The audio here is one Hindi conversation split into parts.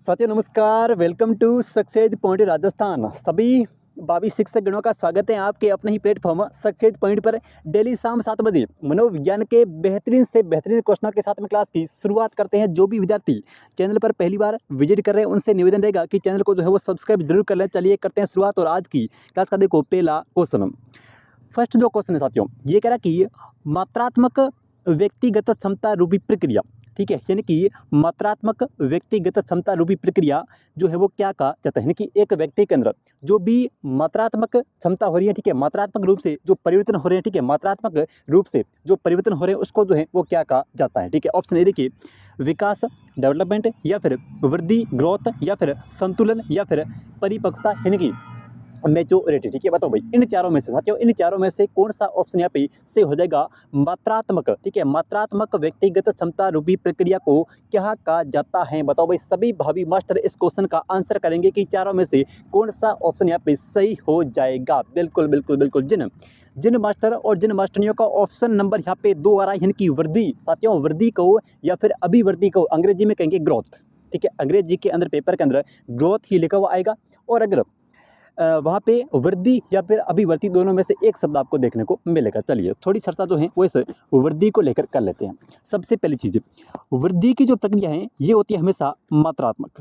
साथियों नमस्कार, welcome to success point Rajasthan. सभी भावी शिक्षक गणों का स्वागत है आपके अपने ही प्लेटफॉर्म सक्सेस पॉइंट पर। डेली शाम 7 बजे मनोविज्ञान के बेहतरीन से बेहतरीन क्वेश्चनों के साथ में क्लास की शुरुआत करते हैं। जो भी विद्यार्थी चैनल पर पहली बार विजिट कर रहे हैं उनसे निवेदन रहेगा कि चैनल को जो है वो सब्सक्राइब जरूर कर लें। चलिए करते हैं शुरुआत। और आज की क्लास का देखो पहला क्वेश्चन, फर्स्ट जो क्वेश्चन है साथियों, ये कह रहा कि मात्रात्मक व्यक्तिगत क्षमता रूपी प्रक्रिया, ठीक है, यानी कि मात्रात्मक व्यक्तिगत क्षमता रूपी प्रक्रिया जो है वो क्या कहा जाता है। यानी कि एक व्यक्ति के अंदर जो भी मात्रात्मक क्षमता हो रही है, ठीक है, मात्रात्मक रूप से जो परिवर्तन हो रहे हैं, ठीक है, मात्रात्मक रूप से जो परिवर्तन हो रहे हैं उसको जो है वो क्या कहा जाता है। ठीक है, ऑप्शन ए देखिए, विकास डेवलपमेंट, या फिर वृद्धि ग्रोथ, या फिर संतुलन, या फिर परिपक्वता यानी कि मैच्योरिटी। ठीक है, बताओ भाई इन चारों में से साथियों, इन चारों में से कौन सा ऑप्शन यहाँ पे से हो जाएगा मात्रात्मक। ठीक है, मात्रात्मक व्यक्तिगत क्षमता रूपी प्रक्रिया को क्या कहा जाता है। बताओ भाई, सभी भावी मास्टर इस क्वेश्चन का आंसर करेंगे कि चारों में से कौन सा ऑप्शन यहाँ पे सही हो जाएगा। बिल्कुल बिल्कुल बिल्कुल, जिन मास्टर और जिन मास्टरनियों का ऑप्शन नंबर यहाँ पे 2 आ रहा है, यानी कि वृद्धि साथियों, वृद्धि को या फिर अभिवृद्धि को अंग्रेजी में कहेंगे ग्रोथ। ठीक है, अंग्रेजी के अंदर पेपर के अंदर ग्रोथ ही लिखा हुआ आएगा, और अगर वहाँ पे वृद्धि या फिर अभिवृद्धि दोनों में से एक शब्द आपको देखने को मिलेगा। चलिए थोड़ी चर्चा जो है वो इस वृद्धि को लेकर कर लेते हैं। सबसे पहली चीज़, वृद्धि की जो प्रक्रिया है ये होती है हमेशा मात्रात्मक।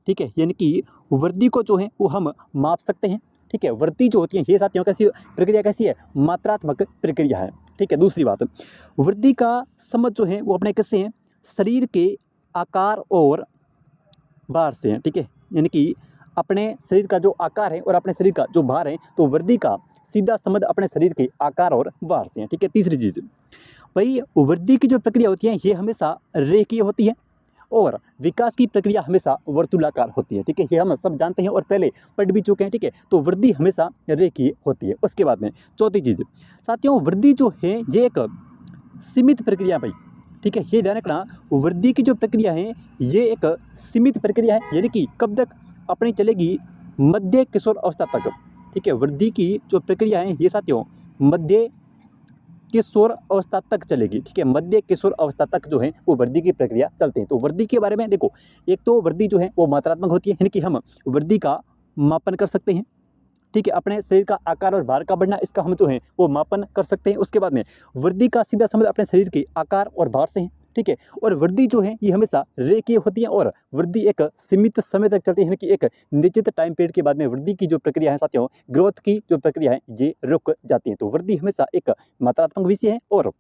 ठीक है, यानी कि वृद्धि को जो है वो हम माप सकते हैं। ठीक है, वृद्धि जो होती है ये साथियों कैसी प्रक्रिया कैसी है, मात्रात्मक प्रक्रिया है। ठीक है, दूसरी बात, वृद्धि का समझ जो है वो अपने कैसे हैं, शरीर के आकार और भार से है। ठीक है, यानी कि अपने शरीर का जो आकार है और अपने शरीर का जो भार है, तो वृद्धि का सीधा संबंध अपने शरीर के आकार और भार से है। ठीक है, तीसरी चीज़ भाई, वृद्धि की जो प्रक्रिया होती है ये हमेशा रेखीय होती है, और विकास की प्रक्रिया हमेशा वर्तुलाकार होती है। ठीक है, ये हम सब जानते हैं और पहले पढ़ भी चुके हैं। ठीक है, तो वृद्धि हमेशा रेखीय होती है। उसके बाद में चौथी चीज़ साथियों, वृद्धि जो है ये एक सीमित प्रक्रिया भाई। ठीक है, ये ध्यान रखना, वृद्धि की जो प्रक्रिया है ये एक सीमित प्रक्रिया है, यानी कि कब तक अपनी चलेगी, मध्य किशोर अवस्था तक। ठीक है, वृद्धि की जो प्रक्रिया है ये साथियों मध्य किशोर अवस्था तक चलेगी। ठीक है, मध्य किशोर अवस्था तक जो है वो वृद्धि की प्रक्रिया चलती है। तो वृद्धि के बारे में देखो, एक तो वृद्धि जो है वो मात्रात्मक होती है, यानी कि हम वृद्धि का मापन कर सकते हैं। ठीक है, अपने शरीर का आकार और भार का बढ़ना, इसका हम जो है वो मापन कर सकते हैं। उसके बाद में वृद्धि का सीधा संबंध अपने शरीर के आकार और भार से है। ठीक है, और वृद्धि जो है ये हमेशा रेखीय होती है, और वृद्धि एक सीमित समय तक चलती है, यानी कि एक निश्चित टाइम पीरियड के बाद में वृद्धि की जो प्रक्रिया है साथियों, ग्रोथ की जो प्रक्रिया है ये रुक जाती है। तो वृद्धि हमेशा एक मात्रात्मक विषय है। और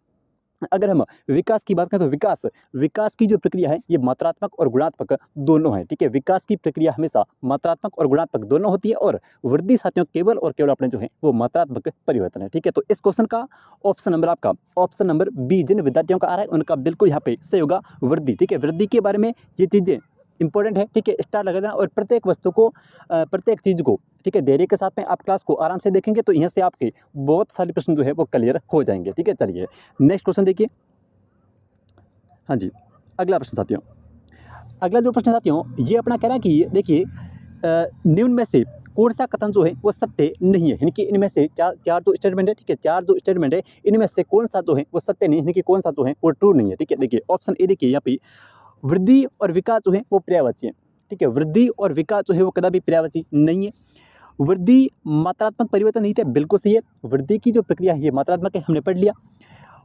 अगर हम विकास की बात करें तो विकास की जो प्रक्रिया है ये मात्रात्मक और गुणात्मक दोनों है। ठीक है, विकास की प्रक्रिया हमेशा मात्रात्मक और गुणात्मक दोनों होती है, और वृद्धि साथियों केवल और केवल अपने जो है वो मात्रात्मक परिवर्तन है। ठीक है, तो इस क्वेश्चन का ऑप्शन नंबर आपका ऑप्शन नंबर बी, जिन विद्यार्थियों का आ रहा है उनका बिल्कुल यहाँ पे सही होगा वृद्धि। ठीक है, वृद्धि के बारे में ये चीज़ें इंपॉर्टेंट है। ठीक है, स्टार लगा देना, और प्रत्येक वस्तु को प्रत्येक चीज़ को ठीक है धैर्य के साथ में आप क्लास को आराम से देखेंगे तो यहाँ से आपके बहुत सारे प्रश्न जो है वो क्लियर हो जाएंगे। ठीक है, चलिए नेक्स्ट क्वेश्चन देखिए। हाँ जी, अगला प्रश्न साथियों, अगला जो प्रश्न साथियों ये अपना कह रहा है कि देखिए निम्न में से कौन सा कथन जो है वो सत्य नहीं है। यानी कि इनमें से चार जो स्टेटमेंट है, ठीक है, चार जो स्टेटमेंट है इनमें से कौन सा जो है वो सत्य नहीं है, यानी कि कौन सा जो है वो ट्रू नहीं है। ठीक है, देखिए ऑप्शन ए देखिए, यहाँ पे वृद्धि और विकास जो है वो पर्यायवाची है। ठीक है, वृद्धि और विकास जो है वो कदापि पर्यायवाची नहीं है। वृद्धि मात्रात्मक परिवर्तन नहीं थे, बिल्कुल सही है। वृद्धि की जो प्रक्रिया है ये मात्रात्मक है, हमने पढ़ लिया।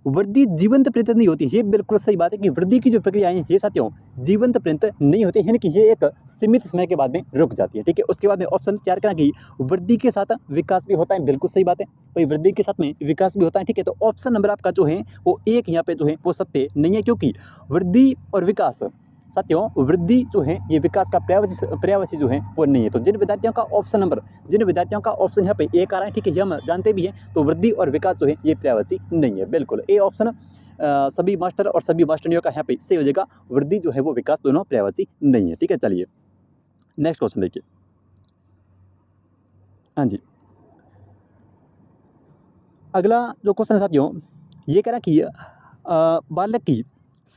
वृद्धि जीवंत पर्यंत नहीं होती, ये बिल्कुल सही बात है कि वृद्धि की जो प्रक्रिया है ये साथियों जीवंत पर्यंत नहीं होती, यानी कि ये एक सीमित समय के बाद में रुक जाती है। ठीक है, उसके बाद में ऑप्शन 4 कहना कि वृद्धि के साथ विकास भी होता है, बिल्कुल सही बात है भाई, वृद्धि के साथ में विकास भी होता है। ठीक है, तो ऑप्शन नंबर आपका जो है वो एक यहाँ पे जो है वो सत्य नहीं है, क्योंकि वृद्धि और विकास साथियों, वृद्धि जो है ये विकास का पर्यायवाची जो है वो नहीं है। तो जिन विद्यार्थियों का ऑप्शन यहाँ पे एक आ रहा है, ठीक है, ये हम जानते भी हैं, तो वृद्धि और विकास जो है ये पर्यायवाची नहीं है। बिल्कुल ए ऑप्शन सभी मास्टर और सभी मास्टरनियों का यहाँ पे सही हो जाएगा, वृद्धि जो है वो विकास दोनों पर्यायवाची नहीं है। ठीक है, चलिए नेक्स्ट क्वेश्चन देखिए। हाँ जी, अगला जो क्वेश्चन है साथियों ये कह रहा कि बालक की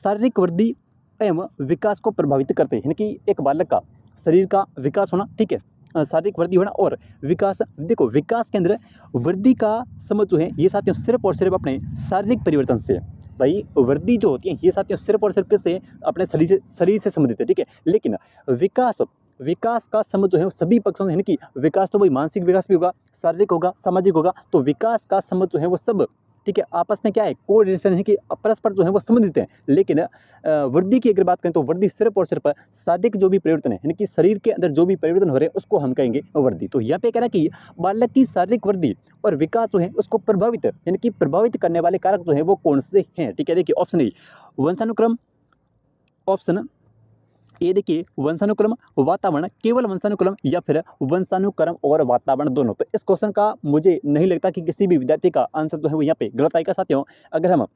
शारीरिक वृद्धि एवं विकास को प्रभावित करते हैं, यानी कि एक बालक का शरीर का विकास होना, ठीक है, शारीरिक वृद्धि होना और विकास। देखो विकास के अंदर वृद्धि का समझ जो है ये साथियों सिर्फ और सिर्फ अपने शारीरिक परिवर्तन से है। भाई वर्दी जो होती है ये साथियों सिर्फ और सिर्फ किससे, अपने शरीर से संबंधित है, ठीक है। लेकिन विकास विकास का संबंध जो है वो सभी पक्षों से, यानी कि विकास तो भाई मानसिक विकास भी होगा, शारीरिक होगा, सामाजिक होगा, तो विकास का संबंध जो है वो सब, ठीक है, आपस में क्या है, कोऑर्डिनेशन है कि परस्पर जो है वो संबंधित है। लेकिन वृद्धि की अगर बात करें तो वृद्धि सिर्फ और सिर्फ शारीरिक जो भी परिवर्तन है, यानी कि शरीर के अंदर जो भी परिवर्तन हो रहे हैं उसको हम कहेंगे वृद्धि। तो यहाँ पे कह रहा है कि बालक की शारीरिक वृद्धि और विकास जो है उसको प्रभावित, यानी कि प्रभावित करने वाले कारक जो है वो कौन से हैं, ठीक है। देखिए ऑप्शन ए वंशानुक्रम, ऑप्शन ये देखिए वंशानुक्रम, वातावरण, केवल वंशानुक्रम, या फिर वंशानुक्रम और वातावरण दोनों। तो इस क्वेश्चन का मुझे नहीं लगता कि किसी भी विद्यार्थी का आंसर जो है वो यहाँ पे गलत आएगा साथियों। अगर हम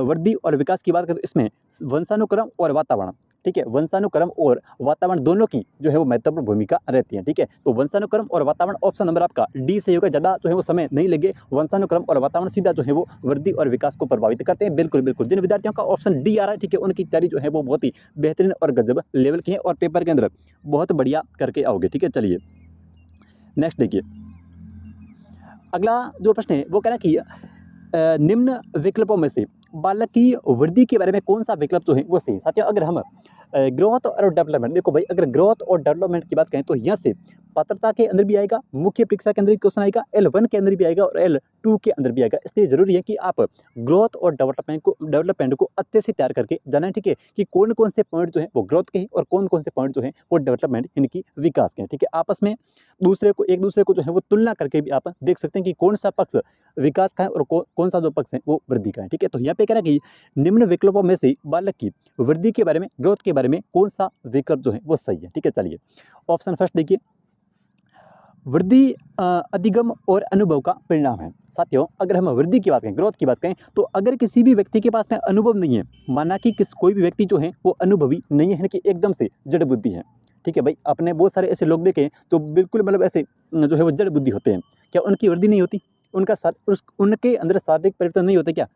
वृद्धि और विकास की बात करें तो इसमें वंशानुक्रम और वातावरण, ठीक है, वंशानुक्रम और वातावरण दोनों की जो है वो महत्वपूर्ण भूमिका रहती है, ठीक है। तो वंशानुक्रम और वातावरण ऑप्शन नंबर आपका डी सही होगा, ज़्यादा जो है वो समय नहीं लगे। वंशानुक्रम और वातावरण सीधा जो है वो वृद्धि और विकास को प्रभावित करते हैं। बिल्कुल बिल्कुल, जिन विद्यार्थियों का ऑप्शन डी आ रहा है, ठीक है, उनकी तैयारी जो है वो बहुत ही बेहतरीन और गजब लेवल की है और पेपर के अंदर बहुत बढ़िया करके आओगे, ठीक है। चलिए नेक्स्ट देखिए, अगला जो प्रश्न है वो कह रहा है कि निम्न विकल्पों में से बालक की वृद्धि के बारे में कौन सा विकल्प जो है वो सही। साथियों अगर हम ग्रोथ और डेवलपमेंट, देखो भाई अगर ग्रोथ और डेवलपमेंट की बात करें तो यहाँ से पात्रता के अंदर भी आएगा, मुख्य परीक्षा के अंदर भी क्वेश्चन आएगा, L1 के अंदर भी आएगा और L2 के अंदर भी आएगा। इसलिए जरूरी है कि आप ग्रोथ और डेवलपमेंट को अच्छे से तैयार करके जाना है, ठीक है, कि कौन कौन से पॉइंट जो है वो ग्रोथ के हैं और कौन कौन से पॉइंट जो है वो डेवलपमेंट यानी कि विकास के हैं, ठीक है। आपस में एक दूसरे को जो है वो तुलना करके भी आप देख सकते हैं कि कौन सा पक्ष विकास का है और कौन सा जो पक्ष है वो वृद्धि का है, ठीक है। तो यहाँ पे कह रहा है कि निम्न विकल्पों में से बालक की वृद्धि के बारे में, ग्रोथ के बारे में कौन सा विकल्प जो है वो सही है, ठीक है। चलिए ऑप्शन फर्स्ट देखिए, वृद्धि अधिगम और अनुभव का परिणाम है। साथियों अगर हम वृद्धि की बात करें, ग्रोथ की बात करें, तो अगर किसी भी व्यक्ति के पास में अनुभव नहीं है, माना कि कोई भी व्यक्ति जो है वो अनुभवी नहीं है, कि एकदम से जड़ बुद्धि है, ठीक है भाई, आपने बहुत सारे ऐसे लोग देखे तो बिल्कुल मतलब ऐसे जो है वो जड़ बुद्धि होते हैं, क्या उनकी वृद्धि नहीं होती, उनके अंदर शारीरिक परिवर्तन नहीं होते क्या?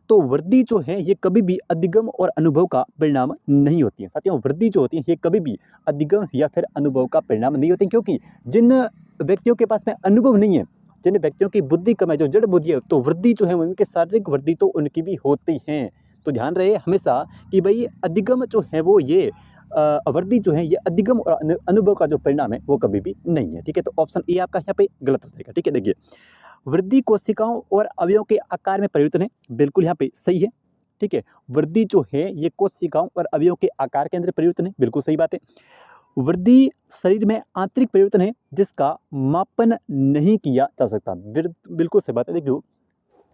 तो वृद्धि जो है ये कभी भी अधिगम और अनुभव का परिणाम नहीं होती है। साथियों वृद्धि जो होती है ये कभी भी अधिगम या फिर अनुभव का परिणाम नहीं होती, क्योंकि जिन व्यक्तियों के पास में अनुभव नहीं है, जिन व्यक्तियों की बुद्धि कम है, जो जड़ बुद्धि है, तो वृद्धि जो है उनके शारीरिक वृद्धि तो उनकी भी होती है। तो ध्यान रहे हमेशा कि भाई अधिगम जो है वो ये वृद्धि जो है ये अधिगम और अनुभव का जो परिणाम है वो कभी भी नहीं है, ठीक है। तो ऑप्शन ए आपका यहाँ पे गलत हो जाएगा, ठीक है। देखिए वृद्धि कोशिकाओं और अवयवों के आकार में परिवर्तन है, बिल्कुल यहाँ पे सही है, ठीक है। वृद्धि जो है ये कोशिकाओं और अवयवों के आकार के अंदर परिवर्तन है, बिल्कुल सही बात है। वृद्धि शरीर में आंतरिक परिवर्तन है जिसका मापन नहीं किया जा सकता, बिल्कुल सही बात है। देखिए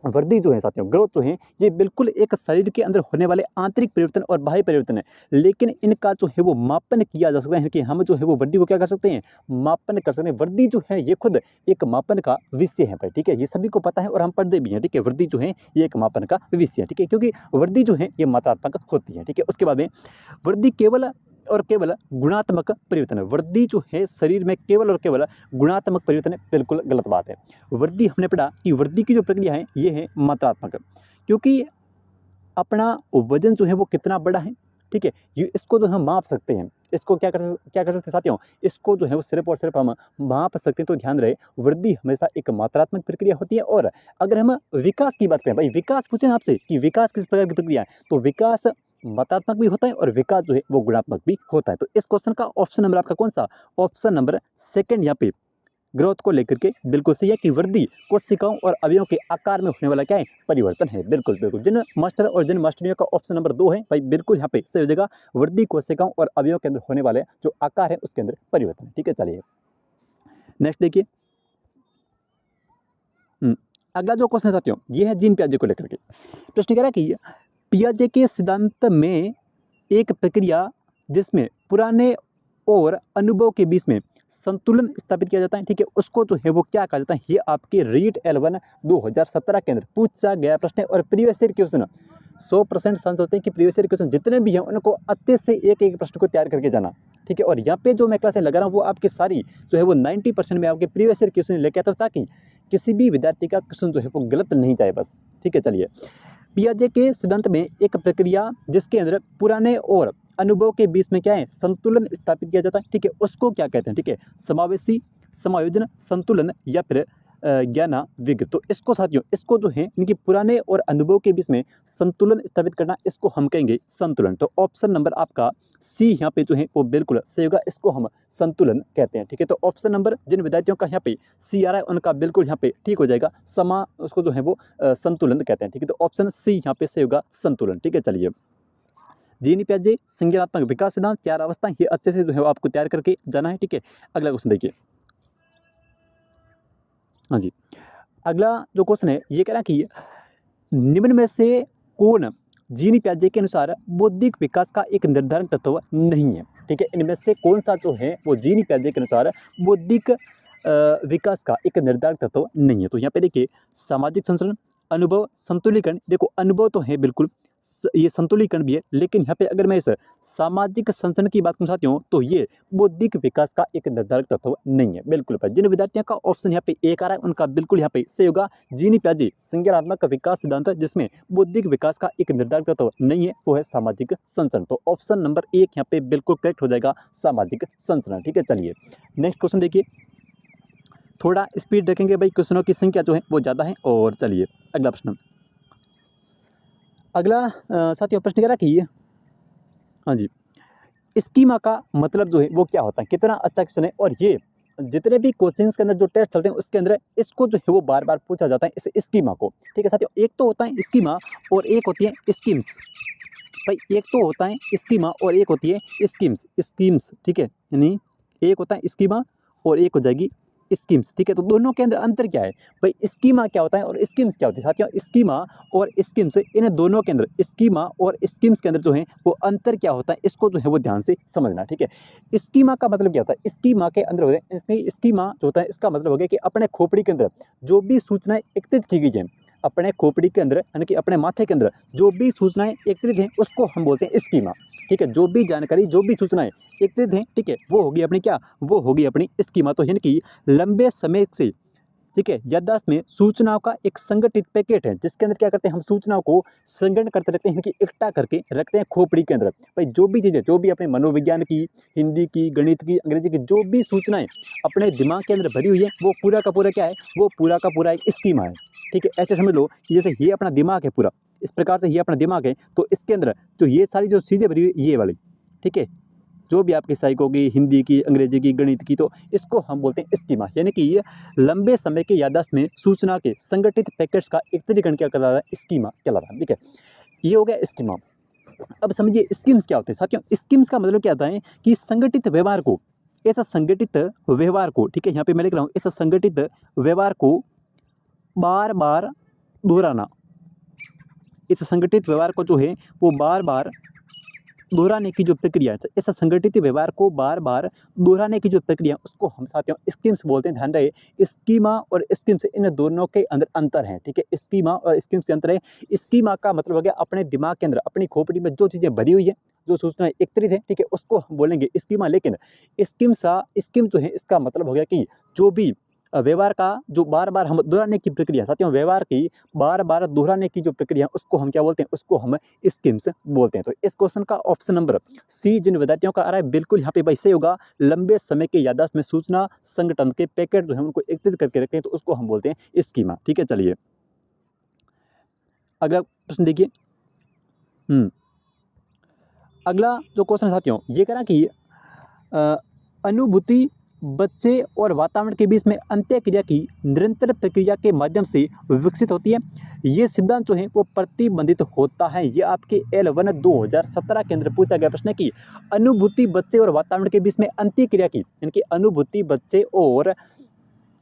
वृद्धि जो है साथियों, ग्रोथ जो है ये बिल्कुल एक शरीर के अंदर होने वाले आंतरिक परिवर्तन और बाह्य परिवर्तन है, लेकिन इनका जो है वो मापन किया जा सकता है, कि हम जो है वो वृद्धि को क्या कर सकते हैं, मापन कर सकते हैं। वृद्धि जो है ये खुद एक मापन का विषय है भाई, ठीक है, ये सभी को पता है और हम पढ़ते भी हैं, ठीक है। वृद्धि जो है ये एक मापन का विषय है, ठीक है, क्योंकि वृद्धि जो है ये मात्रात्मक होती है, ठीक है। उसके बाद में वृद्धि केवल और केवल गुणात्मक परिवर्तन है। वृद्धि जो है शरीर में केवल और केवल गुणात्मक परिवर्तन है, बिल्कुल गलत बात है। वृद्धि हमने पढ़ा कि वृद्धि की जो प्रक्रिया है ये है मात्रात्मक, क्योंकि अपना वजन जो है वो कितना बड़ा है, ठीक है, ये इसको जो हम माप सकते हैं, इसको क्या कर सकते हैं साथियों, इसको जो है वो सिर्फ और सिर्फ हम माप सकते हैं। तो ध्यान रहे वृद्धि हमेशा एक मात्रात्मक प्रक्रिया होती है। और अगर हम विकास की बात करें, भाई विकास पूछे ना आपसे कि विकास किस प्रकार की प्रक्रिया है, तो विकास मात्रात्मक भी होता है और विकास जो है वो गुणात्मक भी होता है। तो इस क्वेश्चन का ऑप्शन नंबर आपका कौन सा, ऑप्शन नंबर सेकंड यहाँ पे ग्रोथ को लेकर के बिल्कुल सही है, कि वृद्धि कोशिकाओं और अवयवों के आकार में होने वाला क्या है, परिवर्तन है। बिल्कुल बिल्कुल, जिन मास्टर और जिन मास्टरियों का ऑप्शन नंबर 2 है भाई, बिल्कुल यहाँ पे सही हो जाएगा, वृद्धि कोशिकाओं और अवयवों के अंदर होने वाले जो आकार है उसके अंदर परिवर्तन है, ठीक है। चलिए नेक्स्ट देखिए, अगला जो क्वेश्चन है साथियों ये है जीन पियाजे को लेकर के। प्रश्न कह रहा है कि पियाजे के सिद्धांत में एक प्रक्रिया जिसमें पुराने और अनुभव के बीच में संतुलन स्थापित किया जाता है, ठीक है, उसको जो है वो क्या कहा जाता है, ये आपके रीट L1 2017 के अंदर पूछा गया प्रश्न है। और प्रीवियस ईयर क्वेश्चन 100% चांस होते हैं कि प्रीवियस ईयर क्वेश्चन जितने भी हैं उनको अच्छे से एक एक प्रश्न को तैयार करके जाना, ठीक है। और यहाँ पे जो मैं क्लासें लगा रहा हूँ वो आपकी सारी जो है वो 90% में आपके प्रीवियस ईयर क्वेश्चन लेके आता हूँ, ताकि किसी भी विद्यार्थी का क्वेश्चन जो है वो गलत नहीं जाए बस, ठीक है। चलिए पियाजे के सिद्धांत में एक प्रक्रिया जिसके अंदर पुराने और अनुभव के बीच में क्या है, संतुलन स्थापित किया जाता है, ठीक है, उसको क्या कहते हैं, ठीक है, समावेशी, समायोजन, संतुलन या फिर ज्ञाना विग। तो इसको साथियों, इसको जो है इनके पुराने और अनुभव के बीच में संतुलन स्थापित करना, इसको हम कहेंगे संतुलन। तो ऑप्शन नंबर आपका सी यहाँ पे जो है वो बिल्कुल सही होगा, इसको हम संतुलन कहते हैं। ठीक है, तो ऑप्शन नंबर जिन विद्यार्थियों का यहाँ पे सी आ रहा है उनका बिल्कुल यहाँ पे ठीक हो जाएगा, समा उसको जो है वो संतुलन कहते हैं। ठीक है, तो ऑप्शन सी यहाँ पे सही होगा, संतुलन। ठीक है, चलिए जीनी पियाजे संज्ञानात्मक विकास सिद्धांत, 4 अवस्थाएं, ये अच्छे से जो है वो आपको तैयार करके जाना है। ठीक है, अगला क्वेश्चन देखिए। हाँ जी, अगला जो क्वेश्चन है ये कह रहा है कि निम्न में से कौन जीनी पियाजे के अनुसार बौद्धिक विकास का एक निर्धारक तत्व नहीं है। ठीक है, इनमें से कौन सा जो है वो जीनी पियाजे के अनुसार बौद्धिक विकास का एक निर्धारक तत्व नहीं है। तो यहाँ पे देखिए, सामाजिक संचरण, अनुभव, संतुलीकरण। देखो अनुभव तो है बिल्कुल, ये संतुलीकरण भी है, लेकिन यहाँ पे अगर मैं इस सामाजिक संचरण की बात करूँ साथियों, तो ये बौद्धिक विकास का एक निर्धारक तत्व नहीं है बिल्कुल। पर जिन विद्यार्थियों का ऑप्शन यहाँ पे एक आ रहा है उनका बिल्कुल यहाँ पे सही होगा, जीनी पियाजे संज्ञानात्मक विकास सिद्धांत, जिसमें बौद्धिक विकास का एक निर्धारक तत्व नहीं है, वो है सामाजिक संचरण। तो ऑप्शन नंबर 1 यहाँ पे बिल्कुल करेक्ट हो जाएगा, सामाजिक संचरण। ठीक है, चलिए नेक्स्ट क्वेश्चन देखिए, थोड़ा स्पीड रखेंगे भाई, क्वेश्चनों की संख्या जो है वो ज़्यादा है। और चलिए अगला प्रश्न, अगला साथियों प्रश्न कह रहा कि हाँ जी, स्कीमा का मतलब जो है वो क्या होता है। कितना अच्छा क्वेश्चन है, और ये जितने भी कोचिंग्स के अंदर जो टेस्ट चलते हैं उसके अंदर इसको जो है वो बार बार पूछा जाता है, इस स्कीमा को। ठीक है साथियों, एक तो होता है स्कीमा और एक होती है स्कीम्स। भाई एक तो होता है स्कीमा और एक होती है स्कीम्स। ठीक है, यानी एक होता है स्कीमा और एक हो जाएगी स्कीम्स। ठीक है, तो दोनों के अंदर अंतर क्या है भाई, स्कीमा क्या होता है और स्कीम्स क्या होती है। साथियों स्कीमा और स्कीम्स, इन दोनों के अंदर, स्कीमा और स्कीम्स के अंदर जो है वो अंतर क्या होता है, इसको जो है वो ध्यान से समझना। ठीक है, स्कीमा का मतलब क्या होता है, स्कीमा के अंदर होता है, स्कीमा जो होता है इसका मतलब हो गया कि अपने खोपड़ी के अंदर जो भी सूचनाएं एकत्रित की गई हैं, अपने खोपड़ी के अंदर यानी कि अपने माथे के अंदर जो भी सूचनाएं एकत्रित हैं उसको हम बोलते हैं स्कीमा। ठीक है, जो भी जानकारी, जो भी सूचनाएं एकत्रित हैं, ठीक है, वो होगी अपनी क्या, वो होगी अपनी स्कीमा। तो यानी कि लंबे समय से, ठीक है, याददाश्त में सूचनाओं का एक संगठित पैकेट है, जिसके अंदर क्या करते हैं हम सूचनाओं को संगठन करते रहते हैं, कि इकट्ठा करके रखते हैं खोपड़ी के अंदर। भाई जो भी चीज़ें, जो भी अपने मनोविज्ञान की, हिंदी की, गणित की, अंग्रेजी की जो भी सूचनाएं अपने दिमाग के अंदर भरी हुई है, वो पूरा का पूरा क्या है, वो पूरा का पूरा एक स्कीमा है। ठीक है, ऐसे समझ लो कि जैसे ये अपना दिमाग है पूरा, इस प्रकार से ये अपना दिमाग है, तो इसके अंदर जो ये सारी जो चीज़ें भरी हुई ये वाली, ठीक है, जो भी आपकी साइको की, हिंदी की, अंग्रेजी की, गणित की, तो इसको हम बोलते हैं स्कीमा। यानी कि ये लंबे समय के याददाश्त में सूचना के संगठित पैकेट्स का एकत्रीकरण क्या कहलाता है, स्कीमा कहलाता है। ठीक है, ये हो गया स्कीमा। अब समझिए स्कीम्स क्या होते हैं साथियों। स्कीम्स का मतलब क्या होता है कि संगठित व्यवहार को, ऐसा संगठित व्यवहार को, ठीक है, यहाँ पे मैं लिख रहा हूँ, ऐसा संगठित व्यवहार को बार बार दोहराना, इस संगठित व्यवहार को जो है वो बार बार दोहराने की जो प्रक्रिया है, इस संगठित व्यवहार को बार बार दोहराने की जो प्रक्रिया, उसको हम साथियों स्कीम्स बोलते हैं। ध्यान रहे, स्कीमा और स्कीम्स, इन दोनों के अंदर अंतर है। ठीक है, स्कीमा और स्कीम्स के अंतर है। स्कीमा का मतलब हो गया अपने दिमाग के अंदर, अपनी खोपड़ी में जो चीज़ें भरी हुई है, जो सूचनाएं एकत्रित है, ठीक है, उसको हम बोलेंगे स्कीमा। लेकिन स्कीम जो है इसका मतलब हो गया कि जो भी व्यवहार का जो बार बार हम दोहराने की प्रक्रिया, साथियों व्यवहार की बार बार दोहराने की जो प्रक्रिया, उसको हम क्या बोलते हैं, उसको हम स्कीम्स बोलते हैं। तो इस क्वेश्चन का ऑप्शन नंबर सी जिन विद्यार्थियों का आ रहा है बिल्कुल यहाँ पे भाई सही होगा। लंबे समय के याददाश्त में सूचना संगठन के पैकेट जो है उनको एकत्रित करके रखते हैं, तो उसको हम बोलते हैं स्कीमा। ठीक है, चलिए अगला प्रश्न देखिए। अगला जो क्वेश्चन है साथियों ये कह रहा कि अनुभूति बच्चे और वातावरण के बीच में अंत्यक्रिया की निरंतर प्रक्रिया के माध्यम से विकसित होती है। ये सिद्धांत जो है वो प्रतिबंधित होता है। ये आपके L1 2017 के अंदर पूछा गया प्रश्न है कि अनुभूति बच्चे और वातावरण के बीच में अंत्यक्रिया की, यानी कि अनुभूति बच्चे और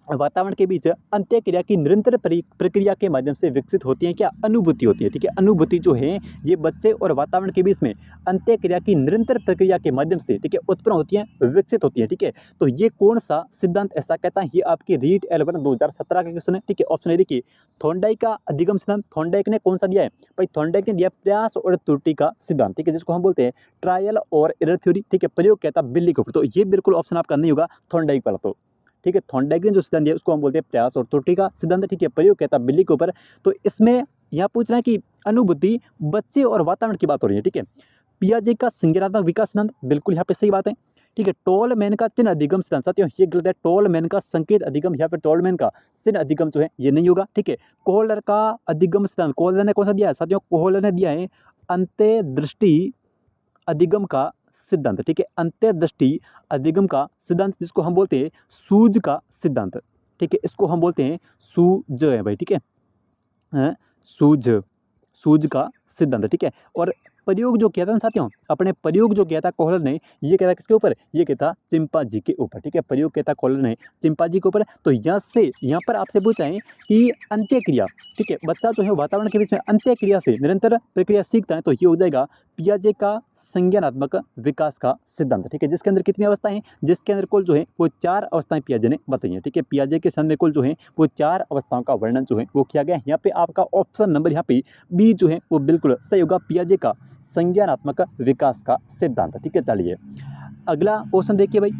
वातावरण के बीच अंत्यक्रिया की निरंतर प्रक्रिया के माध्यम से विकसित होती है क्या, अनुभूति होती है। ठीक है, अनुभूति जो है ये बच्चे और वातावरण के बीच में अंत्यक्रिया की निरंतर प्रक्रिया के माध्यम से, ठीक है, उत्पन्न होती है, विकसित होती है। ठीक है, तो ये कौन सा सिद्धांत ऐसा कहता है, ये आपकी रीट L1 2017 का क्वेश्चन है। ठीक है, ऑप्शन ए देखिए, थॉर्नडाइक का अधिगम सिद्धांत। थॉर्नडाइक ने कौन सा दिया है भाई, थॉर्नडाइक ने दिया प्रयास और त्रुटि का सिद्धांत। ठीक है, जिसको हम बोलते हैं ट्रायल और एरर थ्योरी। ठीक है, प्रयोग कहता बिल्ली के ऊपर, तो ये बिल्कुल ऑप्शन आपका नहीं होगा थॉर्नडाइक वाला। तो ठीक है, थॉर्नडाइक ने जो सिद्धांत दिया उसको हम बोलते हैं प्रयास और त्रुटि का सिद्धांत। ठीक है, प्रयोग कहता बिल्ली के ऊपर। तो इसमें यहाँ पूछ रहा है कि अनुभूति बच्चे और वातावरण की बात हो रही है। ठीक है, पियाजे का संज्ञानात्मक विकास सिद्धांत, बिल्कुल यहाँ पे सही बात है। ठीक है। टोलमैन का चिन्ह अधिगम सिद्धांत, साथियों ये गलत है। टोलमैन का संकेत अधिगम या फिर टोलमैन का चिन्ह अधिगम जो है ये नहीं होगा, ठीक है। कोहलर का अधिगम सिद्धांत, कोहलर ने कौन सा दिया है साथियों? कोहलर ने दिया है अंतर्दृष्टि अधिगम का सिद्धांत, ठीक है। अंतर्दृष्टि अधिगम का सिद्धांत, जिसको हम बोलते हैं सूझ का सिद्धांत, ठीक है। इसको हम बोलते हैं सूझ है भाई, ठीक है। सूझ, सूझ का सिद्धांत, ठीक है। और प्रयोग जो किया था ना साथियों, अपने प्रयोग जो किया था कोहलर ने, ये किया था किसके ऊपर? ये किया था चिंपांजी के ऊपर, ठीक है। प्रयोग किया था कोहलर ने चिंपांजी के ऊपर। तो यहाँ पर आपसे पूछा है कि अंत्यक्रिया, ठीक है, बच्चा जो है वातावरण के बीच में अंत्यक्रिया से निरंतर प्रक्रिया सीखता है, तो ये हो जाएगा पियाजे का संज्ञानात्मक विकास का सिद्धांत, ठीक है। जिसके अंदर कितनी अवस्थाएं हैं? जिसके अंदर कुल जो है वो 4 अवस्थाएं पियाजे ने बताई हैं, ठीक है। पियाजे के संदर्भ में कुल जो है वो 4 अवस्थाओं का वर्णन जो है वो किया गया है। यहाँ पे आपका ऑप्शन नंबर यहाँ पे बी जो है वो बिल्कुल सही होगा, पियाजे का संज्ञानात्मक विकास का सिद्धांत, ठीक है। चलिए अगला क्वेश्चन देखिए भाई।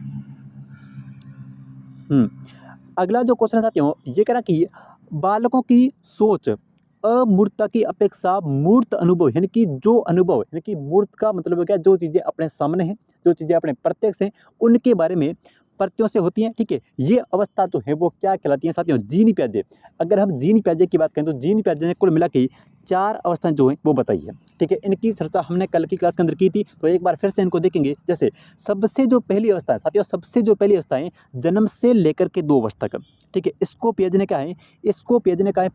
अगला जो क्वेश्चन है साथियों, ये कह रहा कि बालकों की सोच अमूर्तता की अपेक्षा मूर्त अनुभव, यानी कि जो अनुभव, यानी कि मूर्त का मतलब क्या? जो चीज़ें अपने सामने हैं, जो चीज़ें अपने प्रत्यक्ष हैं, उनके बारे में प्रत्ययों से होती हैं, ठीक है। ये अवस्था जो है वो क्या कहलाती है साथियों? जीनी पियाजे। अगर हम जीनी पियाजे की बात करें तो जीनी पियाजे ने कुल मिला के 4 अवस्थाएं जो हैं वो बताई है, ठीक है। इनकी चर्चा हमने कल की क्लास के अंदर की थी, तो एक बार फिर से इनको देखेंगे। जैसे सबसे जो पहली अवस्था है साथियों, सबसे जो पहली अवस्था है जन्म से लेकर के 2 वर्ष तक, ठीक है। इसको पियाजे ने क्या है? इसको पियाजे ने कहा है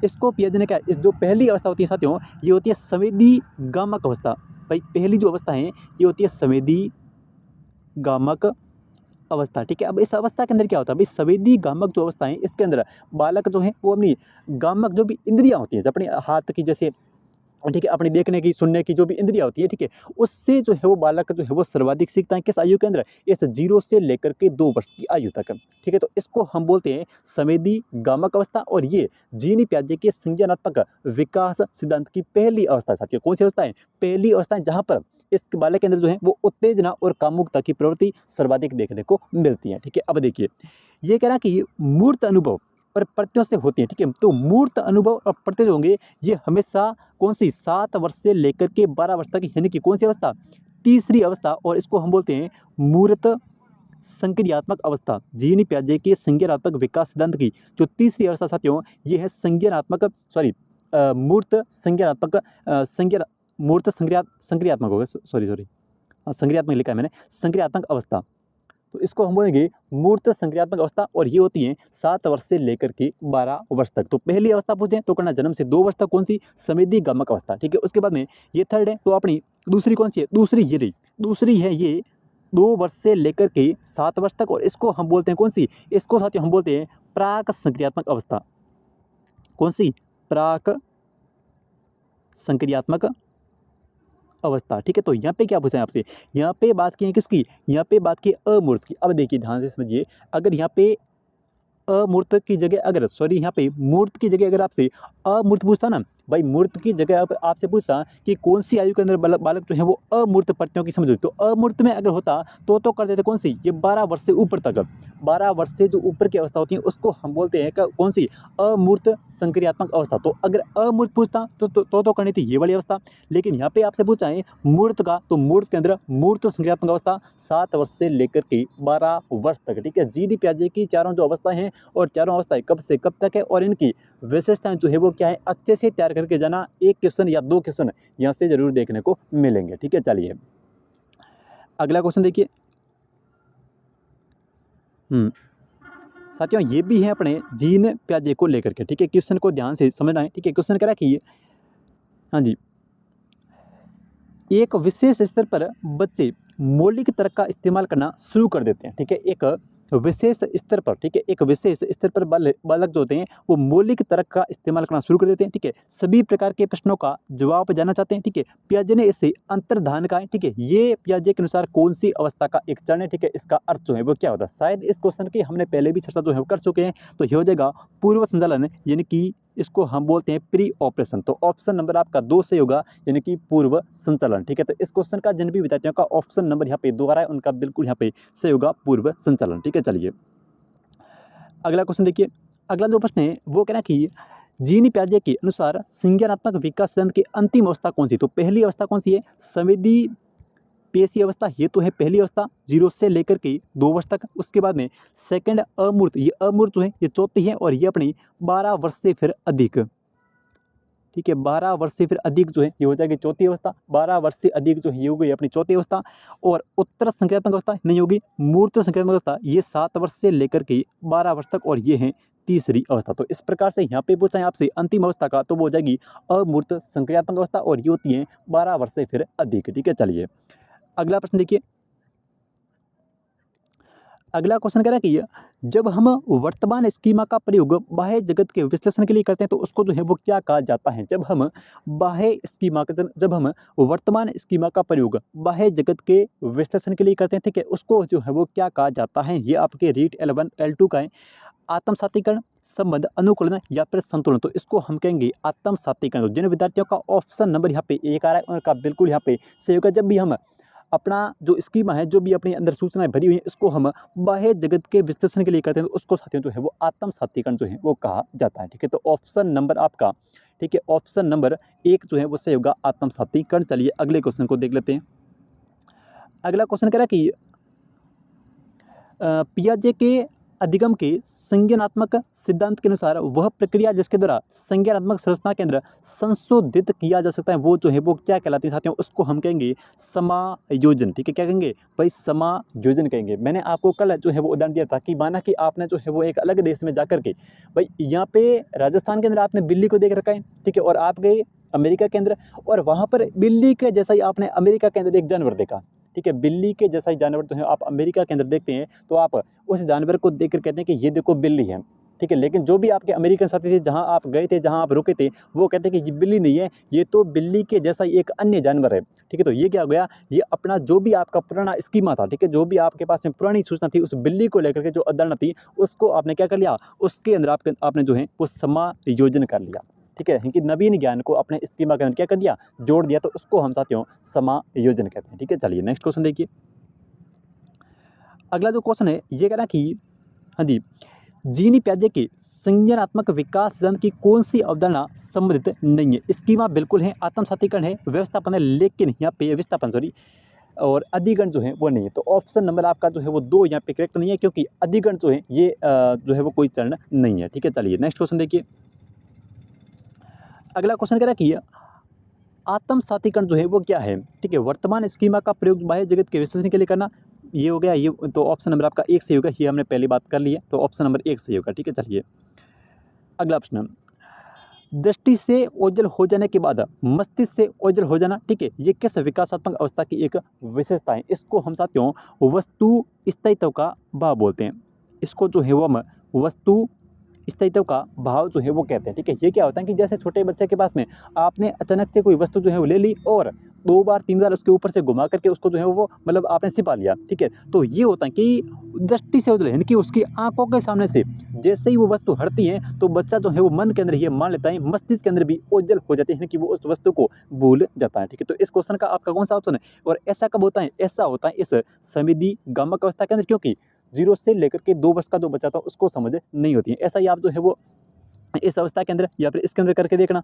इसको पियाजे ने क्या, जो पहली अवस्था होती है साथियों, ये होती है संवेदी गामक अवस्था। भाई पहली जो अवस्था है ये होती है संवेदी गामक अवस्था, ठीक है। अब इस अवस्था के अंदर क्या होता है भाई? संवेदी गामक जो अवस्था है इसके अंदर बालक जो है वो अपनी गामक जो भी इंद्रियां होती हैं, अपने हाथ की जैसे, ठीक है, अपनी देखने की, सुनने की जो भी इंद्रियां होती है, ठीक है, उससे जो है वो बालक जो है वो सर्वाधिक सीखता है। किस आयु के अंदर? इस 0 से लेकर के 2 वर्ष की आयु तक, ठीक है। तो इसको हम बोलते हैं संवेदी गामक अवस्था, और ये जीनी पियाजे के संज्ञानात्मक विकास सिद्धांत की पहली अवस्था है साथियों। कौन सी अवस्था है? पहली अवस्था है, जहाँ पर इस बालक के अंदर जो है वो उत्तेजना और कामुकता की प्रवृत्ति सर्वाधिक देखने को मिलती है, ठीक है। अब देखिए ये कह रहा है कि मूर्त अनुभव और प्रत्ययों से होती है, ठीक है। तो मूर्त अनुभव और प्रत्यय जो होंगे ये हमेशा कौन सी? 7 वर्ष से लेकर के 12 वर्ष तक, यानी कि कौन सी अवस्था? तीसरी अवस्था, और इसको हम बोलते हैं मूर्त संक्रियात्मक अवस्था। जीनी पियाजे के संज्ञानात्मक विकास सिद्धांत की जो तीसरी अवस्था साथियों, ये है संज्ञानात्मक, मूर्त संज्ञानात्मक, मूर्त संक्रियात्मक होगा, संक्रियात्मक लिखा है मैंने, संक्रियात्मक अवस्था। तो इसको हम बोलेंगे मूर्त संक्रियात्मक अवस्था, और ये होती है 7 वर्ष से लेकर के 12 वर्ष तक। तो पहली अवस्था पूछते हैं तो करना जन्म से 2 वर्ष तक, कौन सी? संवेदी गामक अवस्था, ठीक है। उसके बाद में ये थर्ड है, तो अपनी दूसरी कौन सी है? दूसरी ये रही, दूसरी है ये 2 वर्ष से लेकर के 7 वर्ष तक, और इसको हम बोलते हैं कौन सी? इसको साथियों हम बोलते हैं प्राक संक्रियात्मक अवस्था। कौन सी? प्राक संक्रियात्मक अवस्था, ठीक है। तो यहाँ पे क्या पूछा है आपसे? यहाँ पे बात की है किसकी? यहाँ पे बात की अमूर्त की। अब देखिए ध्यान से समझिए, अगर यहाँ पे अमूर्त की जगह अगर यहाँ पे मूर्त की जगह अगर आपसे अमूर्त पूछता ना भाई, मूर्त की जगह आपसे पूछता कि कौन सी आयु के अंदर बालक जो है वो अमूर्त प्रत्ययों की समझ, तो अमूर्त में अगर होता तो कर देते कौन सी? ये 12 वर्ष से ऊपर तक, 12 वर्ष से जो ऊपर की अवस्था होती है उसको हम बोलते हैं कौन सी? अमूर्त संक्रियात्मक अवस्था। तो अगर अमूर्त पूछता तो करनी थी ये वाली अवस्था, लेकिन यहाँ पे आपसे पूछा है मूर्त का, तो मूर्त के अंदर मूर्त संक्रियात्मक अवस्था 7 वर्ष से लेकर के 12 वर्ष तक, ठीक है। जीनी पियाजे की चारों जो अवस्थाएं हैं, और चारों अवस्थाएं कब से कब तक है, और इनकी विशेषताएं जो है वो क्या है, अच्छे से तैयार करके जाना। एक क्वेश्चन या 2 क्वेश्चन यहाँ से जरूर देखने को मिलेंगे, ठीक है। चलिए अगला क्वेश्चन देखिए। साथियों ये भी है अपने जीन पियाजे को लेकर के, ठीक है। क्वेश्चन को ध्यान से समझना है, ठीक है। क्वेश्चन कह रहा है कि हाँ जी, एक विशेष स्तर पर बच्चे मौलिक तर्क का इस्तेमाल करना शुरू कर देते हैं, ठीक है। एक विशेष स्तर पर, ठीक है, एक विशेष स्तर पर बालक जो होते हैं वो मौलिक तर्क का इस्तेमाल करना शुरू कर देते हैं, ठीक है। सभी प्रकार के प्रश्नों का जवाब जानना चाहते हैं, ठीक है। पियाजे ने इससे अंतर्धान का है, ठीक है। ये पियाजे के अनुसार कौन सी अवस्था का एक चरण है, ठीक है। इसका अर्थ जो है वो क्या होता है? शायद इस क्वेश्चन की हमने पहले भी चर्चा जो है वो कर चुके हैं, तो ये हो जाएगा पूर्व संचालन, यानी कि इसको हम बोलते हैं प्री ऑपरेशन। तो ऑप्शन नंबर आपका 2 सही होगा, यानी कि पूर्व संचालन, ठीक है। तो इस क्वेश्चन का जिन भी विद्यार्थियों का ऑप्शन नंबर यहाँ पे 2 आ रहा है उनका बिल्कुल यहाँ पे सही होगा पूर्व संचालन, ठीक है। चलिए अगला क्वेश्चन देखिए। अगला जो प्रश्न है वो कह रहा है कि जीनी पियाजे के अनुसार संज्ञानात्मक विकास सिद्धांत की अंतिम अवस्था कौन सी? तो पहली अवस्था कौन सी है? संवेदी पेशी अवस्था ये तो है पहली अवस्था 0 से लेकर के 2 वर्ष तक। उसके बाद में सेकंड अमूर्त, ये अमूर्त जो है ये चौथी है और ये अपनी 12 वर्ष से फिर अधिक, ठीक है, 12 वर्ष से फिर अधिक जो है ये हो जाएगी चौथी अवस्था। 12 वर्ष से अधिक जो है ये हो गई अपनी चौथी अवस्था। और उत्तर संक्रियात्मक अवस्था नहीं होगी। मूर्त संक्रियात्मक अवस्था ये 7 वर्ष से लेकर के 12 वर्ष तक और ये है तीसरी अवस्था। तो इस प्रकार से यहाँ पे पूछा है आपसे अंतिम अवस्था का, तो वो हो जाएगी अमूर्त संक्रियात्मक अवस्था और ये होती है 12 वर्ष से फिर अधिक। ठीक है, चलिए अगला प्रश्न देखिए। अगला क्वेश्चन कह रहा है कि जब हम वर्तमान स्कीमा का प्रयोग बाह्य जगत के विश्लेषण के लिए करते हैं तो उसको जो है वो क्या कहा जाता है। जब हम बाह्य स्कीमा का जब हम वर्तमान स्कीमा का प्रयोग बाह्य जगत के विश्लेषण के लिए करते हैं, ठीक है, उसको जो है वो क्या कहा जाता है। ये आपके रीट L1 L2 का है। आत्मसातीकरण, संबंध, अनुकूलन या फिर संतुलन। तो इसको हम कहेंगे आत्मसातीकरण। तो जिन विद्यार्थियों का ऑप्शन नंबर यहाँ पे 1 आ रहा है उनका बिल्कुल यहाँ पे सही होगा। जब भी हम अपना जो स्कीमा है, जो भी अपने अंदर सूचनाएं भरी हुई हैं, इसको हम बाह्य जगत के विश्लेषण के लिए करते हैं तो उसको साथियों जो है वो आत्मसातीकरण जो है वो कहा जाता है। ठीक है, तो ऑप्शन नंबर आपका, ठीक है, ऑप्शन नंबर 1 जो है वो सही होगा आत्मसातीकरण। चलिए अगले क्वेश्चन को देख लेते हैं। अगला क्वेश्चन कह रहा है कि पियाजे के अधिगम के संज्ञानात्मक सिद्धांत के अनुसार वह प्रक्रिया जिसके द्वारा संज्ञानात्मक संरचना के अंदर संशोधित किया जा सकता है वो जो है वो क्या कहलाती है साथियों, उसको हम कहेंगे समायोजन। ठीक है, क्या कहेंगे भाई, समायोजन कहेंगे। मैंने आपको कल जो है वो उदाहरण दिया था कि माना कि आपने जो है वो एक अलग देश में जाकर के, भाई यहाँ पे राजस्थान के अंदर आपने बिल्ली को देख रखा है, ठीक है, और आप गए अमेरिका के अंदर और वहाँ पर बिल्ली के जैसा ही आपने अमेरिका के अंदर एक जानवर देखा। ठीक है, बिल्ली के जैसा ही जानवर जो है आप अमेरिका के अंदर देखते हैं तो आप उस जानवर को देखकर कहते हैं कि ये देखो बिल्ली है। ठीक है, लेकिन जो भी आपके अमेरिकन साथी थे, जहां आप गए थे, जहां आप रुके थे, वो कहते हैं कि ये बिल्ली नहीं है, ये तो बिल्ली के जैसा ही एक अन्य जानवर है। ठीक है, तो ये क्या हो गया, ये अपना जो भी आपका पुराना स्कीमा था, ठीक है, जो भी आपके पास में पुरानी सूचना थी उस बिल्ली को लेकर के जो अवधारणा थी उसको आपने क्या कर लिया, उसके अंदर आपने जो है वो समायोजन कर लिया। ठीक है, कि नवीन ज्ञान को अपने स्कीमा के अंदर क्या कर दिया, जोड़ दिया, तो उसको हम साथियों समायोजन कहते हैं। ठीक है, चलिए नेक्स्ट क्वेश्चन देखिए। अगला जो क्वेश्चन है ये कह रहा है कि हाँ जी, जीनी पियाजे के संज्ञानात्मक विकास सिद्धांत की कौन सी अवधारणा संबंधित नहीं है। स्कीमा बिल्कुल है, आत्मसातीकरण है, व्यवस्थापन है, लेकिन यहाँ पे विस्थापन सॉरी और अधिगण जो है वो नहीं है। तो ऑप्शन नंबर आपका जो है वो 2 यहाँ पे करेक्ट नहीं है, क्योंकि अधिगण जो है ये जो है वो कोई चरण नहीं है। ठीक है, चलिए नेक्स्ट क्वेश्चन देखिए। अगला क्वेश्चन कह रहा है कि आत्मसातीकरण जो है वो क्या है। ठीक है, वर्तमान स्कीमा का प्रयोग बाह्य जगत के विश्लेषण के लिए करना, ये हो गया। ये तो ऑप्शन नंबर आपका 1 सही होगा, ये हमने पहली बात कर ली है, तो ऑप्शन नंबर 1 सही होगा। ठीक है, चलिए अगला प्रश्न, दृष्टि से ओझल हो जाने के बाद मस्तिष्क से ओझल हो जाना, ठीक है, ये किस विकासात्मक अवस्था की एक विशेषता है। इसको हम साथियों वस्तु स्थायित्व का भाव बोलते हैं। इसको जो है वो हम वस्तु स्थायित्व का भाव जो है वो कहते हैं। ठीक है, ये क्या होता है कि जैसे छोटे बच्चे के पास में आपने अचानक से कोई वस्तु जो है वो ले ली और 2 बार 3 बार उसके ऊपर से घुमा करके उसको जो है वो मतलब आपने छिपा लिया। ठीक है, तो ये होता है कि दृष्टि से ओझल, यानी कि उसकी आंखों के सामने से जैसे ही वो वस्तु हटती है तो बच्चा जो है वो मन के अंदर ये मान लेता है, मस्तिष्क के अंदर भी ओझल हो जाती है कि वो उस वस्तु को भूल जाता है। ठीक है, तो इस क्वेश्चन का आपका कौन सा ऑप्शन है। और ऐसा कब होता है, ऐसा होता है इस संवेदी गामक अवस्था के अंदर, क्योंकि 0 से लेकर के 2 वर्ष का जो बच्चा था उसको समझ नहीं होती है। ऐसा ही आप जो है वो इस अवस्था के अंदर या फिर इसके अंदर करके देखना।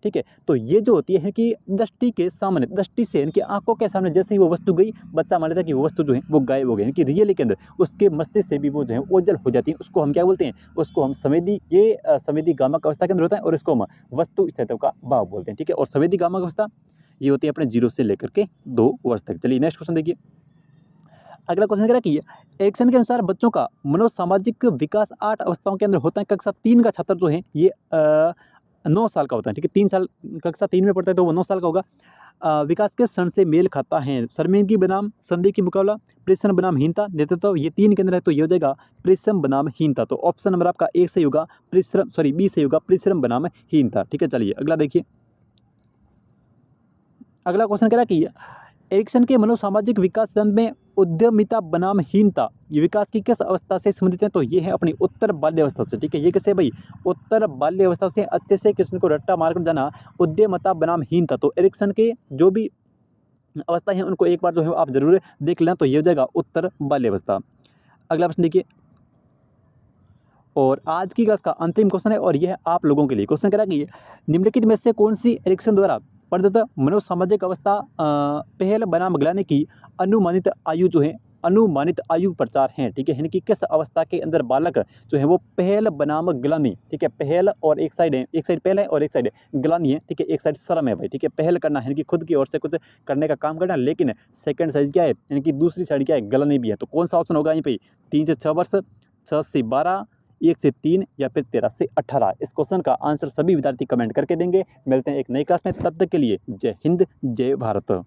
ठीक है, तो ये जो होती है कि दृष्टि के सामने, दृष्टि से इनकी आंखों के सामने जैसे ही वो वस्तु गई, बच्चा मान लेता है कि वो वस्तु जो है वो गायब हो गई, कि रियली के अंदर उसके मस्तिष्क से भी वो जो है ओझल हो जाती है। उसको हम क्या बोलते हैं, उसको हम संवेदी, ये संवेदी गामक अवस्था के अंदर होता है और इसको हम वस्तु स्थायित्व का भाव बोलते हैं। ठीक है, और संवेदी गामक अवस्था ये होती है अपने 0 से लेकर के 2 वर्ष तक। चलिए नेक्स्ट क्वेश्चन देखिए। अगला क्वेश्चन कह रहा है कि एरिक्सन के अनुसार बच्चों का मनोसामाजिक विकास 8 अवस्थाओं के अंदर होता है। कक्षा 3 का छात्र जो है ये 9 साल का होता है। ठीक है, 3 साल, कक्षा 3 में पढ़ता है तो वो 9 साल का होगा। विकास के क्षण से मेल खाता है शर्मिंदगी बनाम संधि की मुकाबला, परिश्रम बनाम हीनता, नेतृत्व, ये 3 के अंदर है तो ये हो जाएगा परिश्रम बनाम हीनता। तो ऑप्शन नंबर आपका 1 सही होगा, परिश्रम सॉरी बी सही होगा, परिश्रम बनाम हीनता। ठीक है, चलिए अगला देखिए। अगला क्वेश्चन कह रहा है कि एरिक्सन के मनोसामाजिक विकास सिद्धांत में उद्यमिता बनाम हीनता ये विकास की किस अवस्था से संबंधित है। तो ये है अपनी उत्तर बाल्य अवस्था से। ठीक है, ये कैसे भाई, उत्तर बाल्य अवस्था से अच्छे से किसी को रट्टा मारकर जाना, उद्यमिता बनाम हीनता। तो एरिक्सन के जो भी अवस्था है उनको एक बार जो है आप जरूर देख लेना, तो ये हो जाएगा उत्तर बाल्य अवस्था। अगला प्रश्न देखिए, और आज की क्लास का अंतिम क्वेश्चन है और यह है आप लोगों के लिए। क्वेश्चन कह रहा है कि निम्नलिखित में से कौन सी एरिक्सन द्वारा प्रदत्त मनोसामाजिक अवस्था पहल बनाम गिलानी की अनुमानित आयु जो है, अनुमानित आयु प्रचार है, ठीक है, यानी कि किस अवस्था के अंदर बालक जो है वो पहल बनाम गिलानी, ठीक है, पहल और एक साइड है, एक साइड पहल है और एक साइड गिलानी है, ठीक है, एक साइड शर्म है भाई, ठीक है, पहल करना है यानी कि खुद की ओर से कुछ करने का काम करना, लेकिन सेकंड साइज क्या है यानी कि दूसरी साइड क्या है, गिलानी भी है। तो कौन सा ऑप्शन होगा यहाँ पे, 3 से 6 वर्ष, 6 से 12, 1 से 3 या फिर 13 से 18। इस क्वेश्चन का आंसर सभी विद्यार्थी कमेंट करके देंगे। मिलते हैं एक नई क्लास में, तब तक के लिए जय हिंद जय भारत।